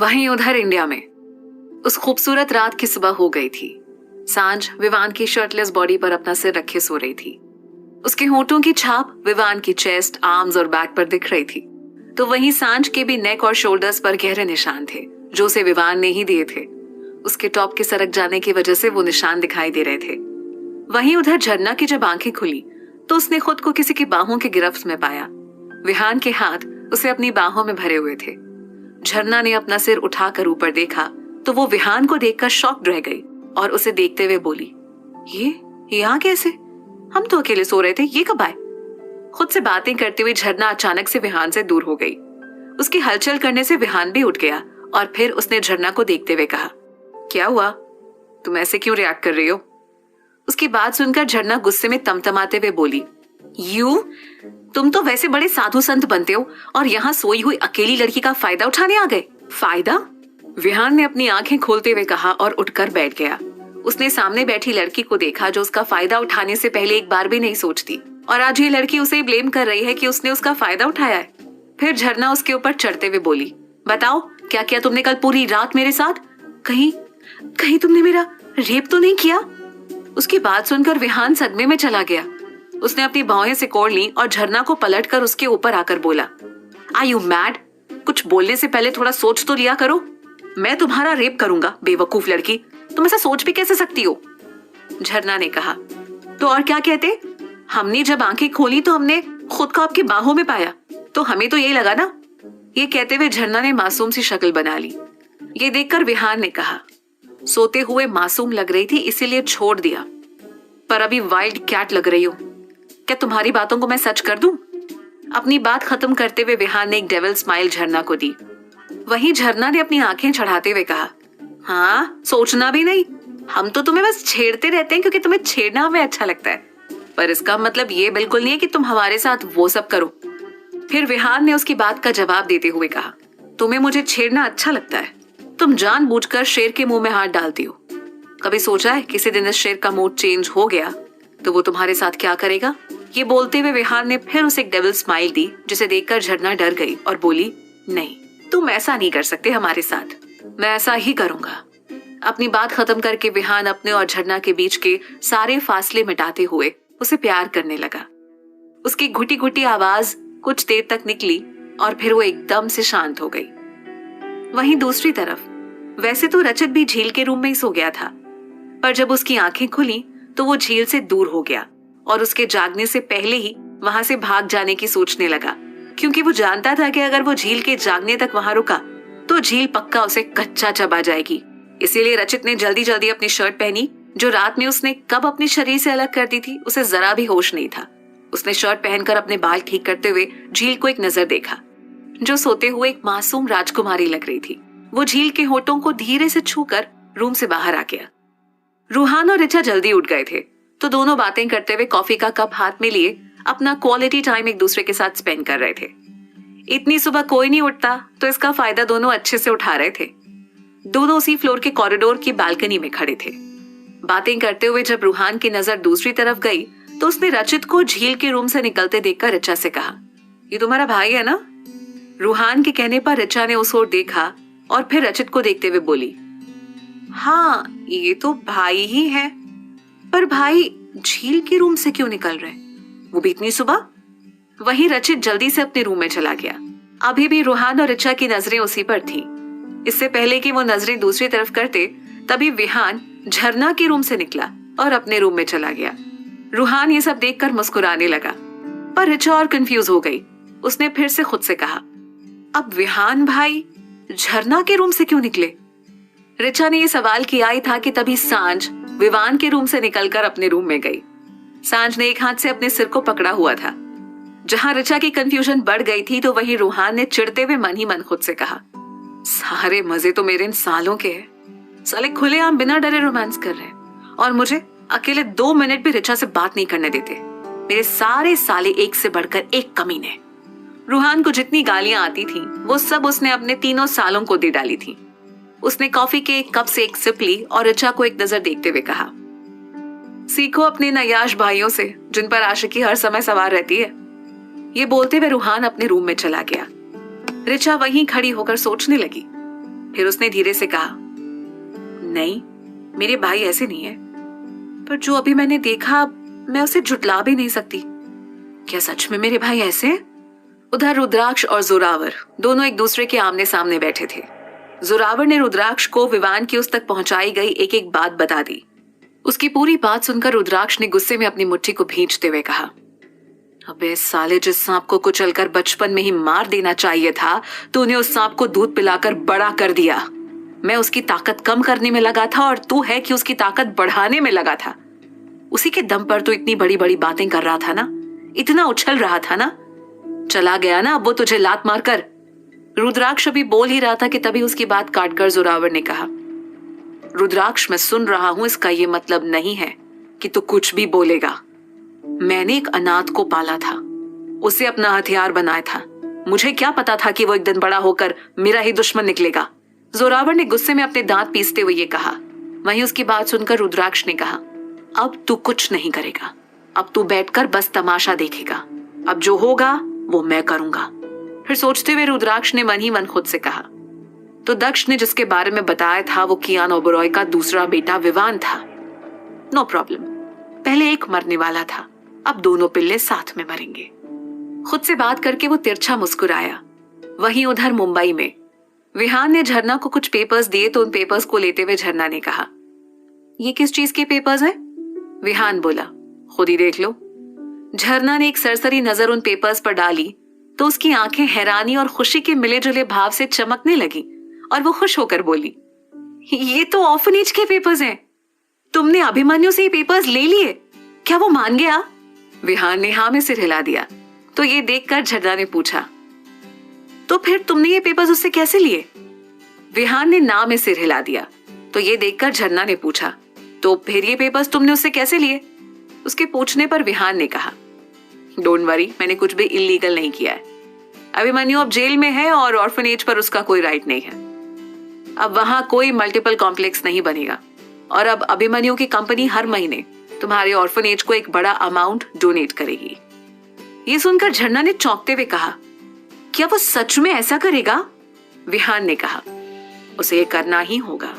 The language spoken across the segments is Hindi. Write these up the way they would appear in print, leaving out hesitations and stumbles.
वहीं उधर इंडिया में उस खूबसूरत रात की सुबह हो गई थी। सांझ विवान की शर्टलेस बॉडी पर अपना सिर रखे सो रही थी। उसके होंठों की छाप विवान की चेस्ट, आर्म्स और बैक पर दिख रही थी। तो वहीं सांझ के भी नेक और शोल्डर्स पर गहरे निशान थे जो उसे विवान ने ही दिए थे। उसके टॉप के सरक जाने की वजह से वो निशान दिखाई दे रहे थे। वहीं उधर झरना की जब आंखें खुली तो उसने खुद को किसी की बाहों की गिरफ्त में पाया। विहान के हाथ उसे अपनी बाहों में भरे हुए थे। झरना ने अपना सिर उठाकर ऊपर देखा तो वो विहान को देखकर शॉक्ड रह गई और उसे देखते हुए बोली, ये यहाँ कैसे? हम तो अकेले सो रहे थे, ये कब आए? खुद से बातें करते हुए झरना अचानक से विहान से दूर हो गई। उसकी हलचल करने से विहान भी उठ गया और फिर उसने झरना को देखते हुए कहा, क्या हुआ? तुम ऐसे क्यों रिएक्ट कर रही हो? उसकी बात सुनकर झरना गुस्से में तमतमाते हुए बोली, तुम तो वैसे बड़े साधु संत बनते हो और यहाँ सोई हुई अकेली लड़की का फायदा उठाने आ गए। फायदा? विहान ने अपनी आंखें खोलते हुए कहा और उठकर बैठ गया। उसने सामने बैठी लड़की को देखा जो उसका फायदा उठाने से पहले एक बार भी नहीं सोचती, और आज ये लड़की उसे ब्लेम कर रही है कि उसने उसका फायदा उठाया है। फिर झरना उसके ऊपर चढ़ते हुए बोली, बताओ क्या किया तुमने कल पूरी रात मेरे साथ? कहीं तुमने मेरा रेप तो नहीं किया? उसकी बात सुनकर विहान सदमे में चला गया। उसने अपनी बाहें सिकोड़ ली और झरना को पलटकर उसके ऊपर आकर बोला, आर यू मैड? कुछ बोलने से पहले थोड़ा सोच तो लिया करो। मैं तुम्हारा रेप करूंगा, बेवकूफ लड़की, तुम ऐसा सोच भी कैसे सकती हो? झरना ने कहा, तो और क्या कहते? हमने जब आंखें खोली तो हमने खुद को आपकी बाहों में पाया, तो हमें तो यही लगा ना। ये कहते हुए झरना ने मासूम सी शक्ल बना ली। ये देखकर विहान ने कहा, सोते हुए मासूम लग रही थी इसीलिए छोड़ दिया, पर अभी वाइल्ड कैट लग रही हो। क्या तुम्हारी बातों को मैं सच कर दूं? अपनी बात खत्म करते हुए विहान ने एक डेविल स्माइल झरना को दी। वहीं झरना ने अपनी आंखें चढ़ाते हुए कहा, हाँ, सोचना भी नहीं, हम तो तुम्हें बस छेड़ते रहते हैं क्योंकि तुम्हें छेड़ना हमें अच्छा लगता है, पर इसका मतलब ये बिल्कुल नहीं है कि तुम हमारे साथ वो सब करो। फिर विहान ने उसकी बात का जवाब देते हुए कहा, तुम्हें मुझे छेड़ना अच्छा लगता है, तुम जानबूझकर शेर के मुंह में हाथ डालती हो। कभी सोचा है किसी दिन इस शेर का मूड चेंज हो गया तो वो तुम्हारे साथ क्या करेगा? ये बोलते हुए विहान ने फिर उसे एक डेविल स्माइल दी, जिसे देखकर झरना डर गई और बोली, नहीं, तुम ऐसा नहीं कर सकते हमारे साथ, मैं ऐसा ही करूंगा। अपनी बात खत्म करके विहान अपने और झरना के बीच के सारे फासले मिटाते हुए उसे प्यार करने लगा। उसकी घुटी घुटी आवाज कुछ देर तक निकली और फिर वो एकदम से शांत हो गई। वहीं दूसरी तरफ वैसे तो रचित भी झील के रूम में ही सो गया था, पर जब उसकी आंखें खुली तो वो झील से दूर हो गया और उसके जागने से पहले ही वहां से भाग जाने की सोचने लगा, क्योंकि वो जानता था कि अगर वो झील के जागने तक वहां रुका तो झील पक्का उसे कच्चा चबा जाएगी। इसीलिए रचित ने जल्दी जल्दी अपनी शर्ट पहनी, जो रात में उसने कब अपने शरीर से अलग कर दी थी उसे जरा भी होश नहीं था। उसने शर्ट पहनकर अपने बाल ठीक करते हुए झील को एक नजर देखा, जो सोते हुए एक मासूम राजकुमारी लग रही थी। वो झील के होठों को धीरे से छूकर रूम से बाहर आ गया। रूहान और ऋचा जल्दी उठ गए थे, तो दोनों बातें करते हुए कॉफी का कप हाथ में लिए अपना क्वालिटी टाइम एक दूसरे के साथ स्पेंड कर रहे थे। इतनी सुबह कोई नहीं उठता तो इसका फायदा दोनों अच्छे से उठा रहे थे। दोनों उसी फ्लोर के कॉरिडोर की बालकनी में खड़े थे। बातें करते हुए जब रूहान की नजर दूसरी तरफ गई तो उसने रचित को झील के रूम से निकलते देखकर ऋचा से कहा, ये तुम्हारा भाई है ना? रूहान के कहने पर ऋचा ने उस ओर देखा और फिर रचित को देखते हुए बोली, हाँ, ये तो भाई ही है, पर भाई झील के रूम से क्यों निकल रहे, वो भी इतनी सुबह? वहीं रचित जल्दी से अपने रूम में चला गया। अभी भी रूहान और ऋचा की नजरें उसी पर थीं। इससे पहले कि वो नजरें दूसरी तरफ करते तभी विहान झरना के रूम से निकला और अपने रूम में चला गया। रूहान ये सब देखकर मुस्कुराने लगा, पर ऋचा और कंफ्यूज हो गई। उसने फिर से खुद से कहा, अब विहान भाई झरना के रूम से क्यों निकले? ऋचा ने यह सवाल किया ही था कि तभी सांझ विवान के रूम से निकलकर अपने रूम में गई। सांझ ने एक हाथ से अपने सिर को पकड़ा हुआ था। जहां ऋचा की कंफ्यूजन बढ़ गई थी तो वहीं रूहान ने चिढ़ते हुए मन ही मन खुद से कहा, सारे मजे तो मेरे इन सालों के हैं, साले खुलेआम बिना डरे रोमांस कर रहे हैं और मुझे अकेले 2 मिनट भी ऋचा से बात नहीं करने देते। मेरे सारे साले एक से बढ़कर एक कमीने। रूहान को जितनी गालियां आती थी वो सब उसने अपने तीनों सालों को दे डाली थी। उसने कॉफी के एक कप से एक सिप ली और ऋचा को एक नजर देखते हुए कहा, सीखो अपने नयाश भाइयों से जिन पर आशिकी हर समय सवार रहती है। ये बोलते हुए रूहान अपने रूम में चला गया। ऋचा वहीं खड़ी होकर सोचने लगी, फिर उसने धीरे से कहा, नहीं, मेरे भाई ऐसे नहीं है, पर जो अभी मैंने देखा मैं उसे झुटला भी नहीं सकती। क्या सच में मेरे भाई ऐसे हैं? उधर रुद्राक्ष और जोरावर दोनों एक दूसरे के आमने सामने बैठे थे। जोरावर ने रुद्राक्ष को विवान की उस तक पहुंचाई गई एक एक बात बता दी। उसकी पूरी बात सुनकर रुद्राक्ष ने गुस्से में अपनी मुट्ठी को भींचते हुए कहा, अबे साले, जिस सांप को कुचलकर बचपन में ही मार देना चाहिए था तूने उस सांप को दूध पिलाकर बड़ा कर दिया। मैं उसकी ताकत कम करने में लगा था और तू है कि उसकी ताकत बढ़ाने में लगा था। उसी के दम पर तो इतनी बड़ी बड़ी बातें कर रहा था ना, इतना उछल रहा था ना। चला गया ना अब वो तुझे लात मारकर। रुद्राक्ष अभी बोल ही रहा था कि तभी उसकी बात काटकर जोरावर ने कहा, रुद्राक्ष, मैं सुन रहा हूं, इसका ये मतलब नहीं है कि तू कुछ भी बोलेगा। मैंने एक अनाथ को पाला था, उसे अपना हथियार बनाया था। मुझे क्या पता था कि वो एक दिन बड़ा होकर मेरा ही दुश्मन निकलेगा। जोरावर ने गुस्से में अपने दांत पीसते हुए ये कहा। वहीं उसकी बात सुनकर रुद्राक्ष ने कहा, अब तू कुछ नहीं करेगा, अब तू बैठकर बस तमाशा देखेगा। अब जो होगा वो मैं करूंगा। फिर सोचते हुए रुद्राक्ष ने मन ही मन खुद से कहा, तो दक्ष ने जिसके बारे में बताया था वो कियान ओबरॉय का दूसरा बेटा विवान था। नो प्रॉब्लम, पहले एक मरने वाला था, अब दोनों पिल्ले साथ में मरेंगे। खुद से बात करके वो तिरछा मुस्कुराया। वहीं उधर मुंबई में विहान ने झरना को कुछ पेपर्स दिए तो उन पेपर्स को लेते हुए झरना ने कहा, ये किस चीज के पेपर्स हैं? विहान बोला, खुद ही देख लो। झरना ने एक सरसरी नजर उन पेपर्स पर डाली तो उसकी आंखें हैरानी और खुशी के मिले जुले भाव से चमकने लगी और वो खुश होकर बोली, ये तो ऑर्फनेज के पेपर्स हैं। तुमने अभिमन्यु से ये पेपर्स ले लिए? क्या वो मान गया? विहान ने हाँ में सिर हिला दिया। तो ये देखकर झरना ने पूछा, तो फिर तुमने ये पेपर्स उससे कैसे लिए? विहान ने ना में सिर हिला दिया। तो ये देखकर झरना ने पूछा, तो फिर ये पेपर्स तुमने उससे कैसे लिए? उसके पूछने पर विहान ने कहा, डोंट वरी, मैंने कुछ भी इलीगल नहीं किया है। अभिमन्यु अब जेल में है और ऑर्फनेज पर उसका कोई राइट नहीं है। अब वहां कोई मल्टीपल कॉम्प्लेक्स नहीं बनेगा और अब अभिमन्यु की कंपनी हर महीने तुम्हारे ऑर्फनेज को एक बड़ा अमाउंट डोनेट करेगी। ये सुनकर झरना ने चौंकते हुए कहा, क्या वो सच में ऐसा करेगा? विहान ने कहा, उसे ये करना ही होगा,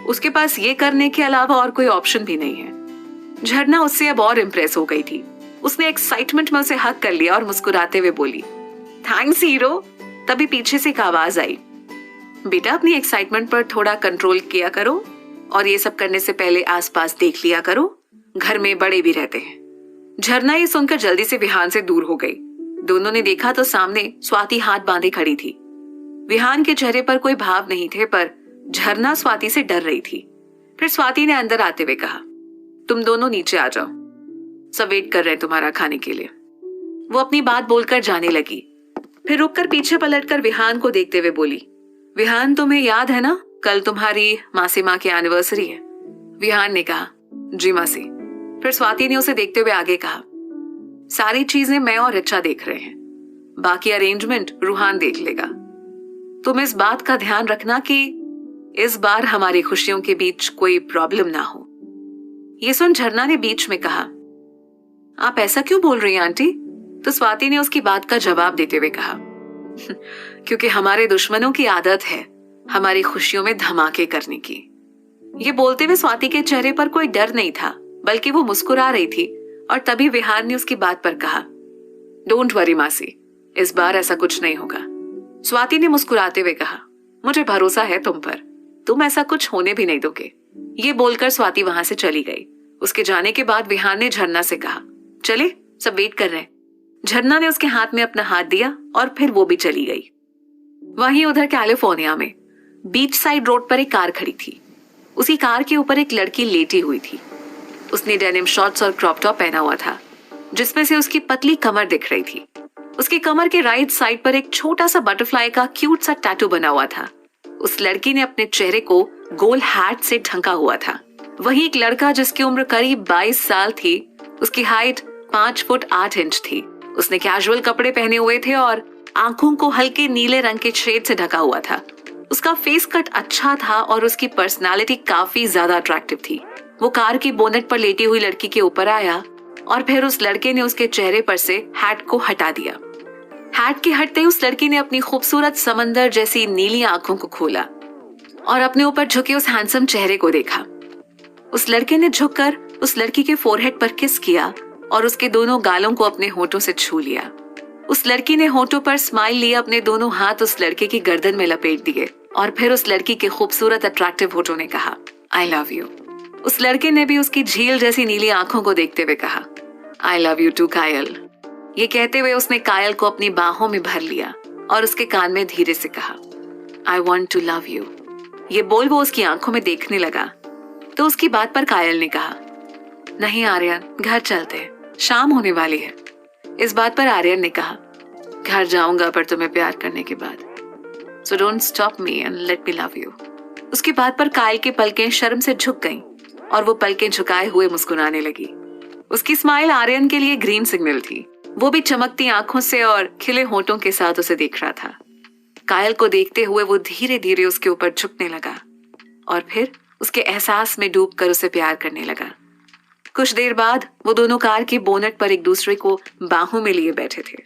उसके पास ये करने के अलावा और कोई ऑप्शन भी नहीं है। झरना उससे अब और इम्प्रेस हो गई थी। उसने एक्साइटमेंट में उसे हक कर लिया और मुस्कुराते हुए बोली, थैंक्स हीरो। तभी पीछे से एक आवाज आई, बेटा अपनी एक्साइटमेंट पर थोड़ा कंट्रोल किया करो और ये सब करने से पहले आसपास देख लिया करो, घर में बड़े भी रहते हैं। झरना ये सुनकर जल्दी से विहान से दूर हो गई। दोनों ने देखा तो सामने स्वाति हाथ बांधे खड़ी थी। विहान के चेहरे पर कोई भाव नहीं थे, पर झरना स्वाति से डर रही थी। फिर स्वाति ने अंदर आते हुए कहा, तुम दोनों नीचे आ जाओ, सब वेट कर रहे हैं तुम्हारा खाने के लिए। वो अपनी बात बोलकर जाने लगी, फिर रुककर पीछे पलटकर विहान को देखते हुए बोली, विहान तुम्हें याद है ना, कल तुम्हारी मासी माँ की एनिवर्सरी है? विहान ने कहा, जी मासी। फिर स्वाति ने उसे देखते हुए आगे कहा, सारी चीजें मैं और रिचा देख रहे हैं, बाकी अरेंजमेंट रूहान देख लेगा। तुम इस बात का ध्यान रखना कि इस बार हमारी खुशियों के बीच कोई प्रॉब्लम ना हो। ये सुन झरना ने बीच में कहा, आप ऐसा क्यों बोल रही हैं आंटी? तो स्वाति ने उसकी बात का जवाब देते हुए कहा, क्योंकि हमारे दुश्मनों की आदत है हमारी खुशियों में धमाके करने की। ये बोलते हुए स्वाति के चेहरे पर कोई डर नहीं था, बल्कि वो मुस्कुरा रही थी। और तभी विहान ने उसकी बात पर कहा, डोंट वरी मासी, इस बार ऐसा कुछ नहीं होगा। स्वाति ने मुस्कुराते हुए कहा, मुझे भरोसा है तुम पर, तुम ऐसा कुछ होने भी नहीं दोगे। ये बोलकर स्वाति वहां से चली गई। उसके जाने के बाद विहान ने झरना से कहा, चले, सब वेट कर रहे हैं। झरना ने उसके हाथ में अपना हाथ दिया और फिर वो भी चली गई। वहीं उधर कैलिफोर्निया में बीच साइड रोड पर एक कार खड़ी थी। उसी कार के ऊपर एक लड़की लेटी हुई थी। उसने डेनिम शॉर्ट्स और क्रॉप टॉप पहना हुआ था, जिसमें से उसकी पतली कमर दिख रही थी। उसकी कमर के राइट साइड पर एक छोटा सा बटरफ्लाई का क्यूट सा टैटू बना हुआ था। उस लड़की ने अपने चेहरे को गोल हैट से ढका हुआ था। वहीं एक लड़का जिसकी उम्र करीब 22 साल थी, उसकी हाइट 5 फुट 8 इंच थी। उसने कैजुअल कपड़े पहने हुए थे और आंखों को हल्के नीले रंग के शेड से ढका हुआ था। उसका फेस कट अच्छा था और उसकी पर्सनालिटी काफी ज्यादा अट्रैक्टिव थी। वो कार की बोनेट पर लेटी हुई लड़की के ऊपर आया और फिर उस लड़के ने उसके चेहरे पर से हैट को हटा दिया। हैट के हटते ही उस लड़की ने अपनी खूबसूरत समंदर जैसी नीली आंखों को खोला और अपने ऊपर झुके उस हैंडसम चेहरे को देखा। उस लड़के ने झुककर उस लड़की के फोरहेड पर किस किया और उसके दोनों गालों को अपने होठों से छू लिया। उस लड़की ने होठों पर स्माइल लिए अपने दोनों हाथ उस लड़के की गर्दन में लपेट दिए और फिर उस लड़की के खूबसूरत अट्रैक्टिव होठों ने कहा, आई लव यू। उस लड़के ने भी उसकी झील जैसी नीली आंखों को देखते हुए कहा, आई लव यू टू कायल। ये कहते हुए उसने कायल को अपनी बाहों में भर लिया और उसके कान में धीरे से कहा, I want to love you. ये बोल वो उसकी आंखों में देखने लगा तो उसकी बात पर कायल ने कहा, नहीं आर्यन, घर चलते हैं, शाम होने वाली है। इस बात पर आर्यन ने कहा, घर जाऊंगा पर तुम्हें प्यार करने के बाद, so don't stop me and let me love you. उसकी बात पर कायल की पलकें शर्म से झुक गईं और वो पलकें झुकाए हुए मुस्कुराने लगी। उसकी स्माइल आर्यन के लिए ग्रीन सिग्नल थी। वो भी चमकती आंखों से और खिले होठों के साथ उसे देख रहा था। कायल को देखते हुए वो धीरे धीरे उसके ऊपर झुकने लगा और फिर उसके एहसास में डूबकर उसे प्यार करने लगा। कुछ देर बाद वो दोनों कार के बोनट पर एक दूसरे को बाहों में लिए बैठे थे।